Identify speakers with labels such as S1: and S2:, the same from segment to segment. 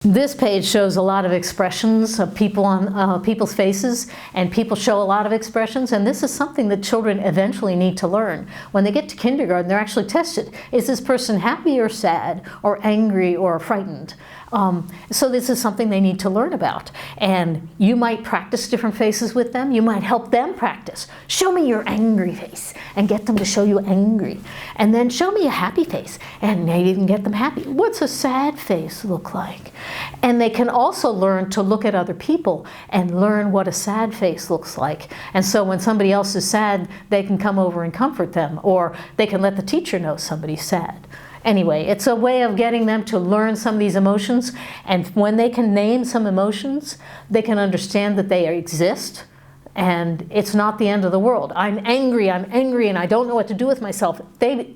S1: This page shows a lot of expressions of people on people's faces, and people show a lot of expressions, and this is something that children eventually need to learn. When they get to kindergarten, they're actually tested. Is this person happy or sad or angry or frightened? So this is something they need to learn about. And you might practice different faces with them. You might help them practice. Show me your angry face and get them to show you angry. And then show me a happy face and maybe even get them happy. What's a sad face look like? And they can also learn to look at other people and learn what a sad face looks like. And so when somebody else is sad, they can come over and comfort them, or they can let the teacher know somebody's sad. Anyway, it's a way of getting them to learn some of these emotions, and when they can name some emotions, they can understand that they exist, and it's not the end of the world. I'm angry, and I don't know what to do with myself. They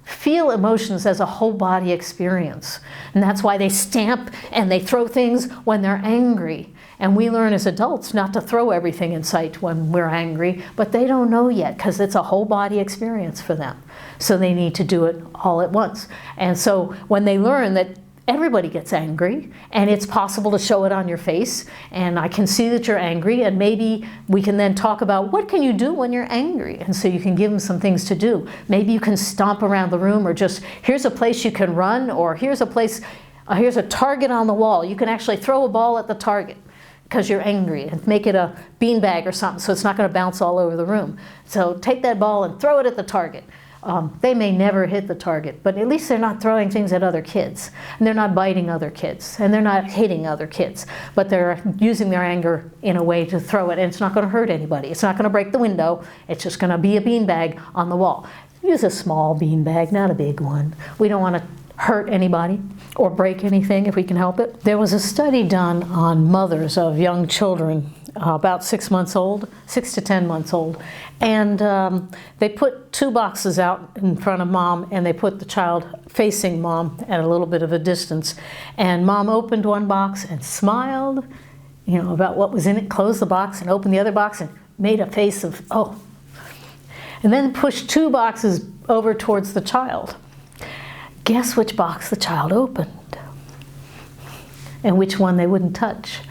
S1: feel emotions as a whole body experience, and that's why they stamp and they throw things when they're angry. And we learn as adults not to throw everything in sight when we're angry, but they don't know yet because it's a whole body experience for them. So they need to do it all at once. And so when they learn that everybody gets angry, and it's possible to show it on your face, and I can see that you're angry, and maybe we can then talk about what can you do when you're angry, and so you can give them some things to do. Maybe you can stomp around the room, or just here's a place you can run, or here's a place, here's a target on the wall. You can actually throw a ball at the target because you're angry, and make it a beanbag or something so it's not going to bounce all over the room. So take that ball and throw it at the target. They may never hit the target, but at least they're not throwing things at other kids, and they're not biting other kids, and they're not hitting other kids, but they're using their anger in a way to throw it, and it's not going to hurt anybody. It's not going to break the window. It's just going to be a beanbag on the wall. Use a small beanbag, not a big one. We don't want to hurt anybody or break anything if we can help it. There was a study done on mothers of young children about 6 months old, 6 to 10 months old, and they put two boxes out in front of mom, and they put the child facing mom at a little bit of a distance, and mom opened one box and smiled, you know, about what was in it, closed the box and opened the other box and made a face of, oh, and then pushed two boxes over towards the child. Guess which box the child opened and which one they wouldn't touch.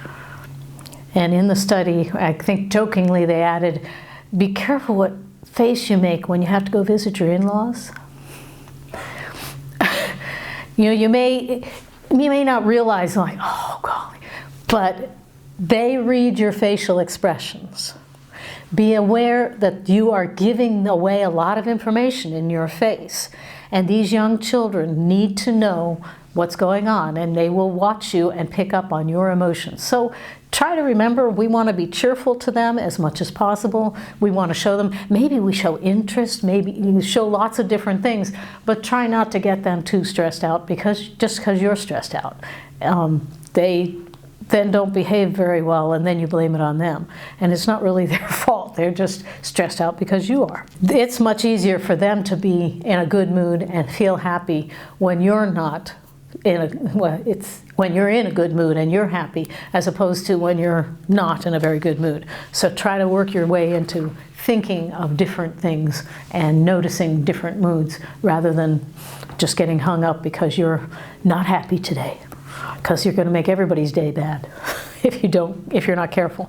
S1: And in the study, I think jokingly they added, be careful what face you make when you have to go visit your in-laws. You know, you may not realize, like, oh golly, but they read your facial expressions. Be aware that you are giving away a lot of information in your face. And these young children need to know what's going on, and they will watch you and pick up on your emotions. So try to remember, we want to be cheerful to them as much as possible. We want to show them, maybe we show interest, maybe you show lots of different things, but try not to get them too stressed out just because you're stressed out. They then don't behave very well, and then you blame it on them. And it's not really their fault. They're just stressed out because you are. It's much easier for them to be in a good mood and feel happy when you're not when you're in a good mood and you're happy, as opposed to when you're not in a very good mood. So try to work your way into thinking of different things and noticing different moods, rather than just getting hung up because you're not happy today, because you're going to make everybody's day bad if you're not careful.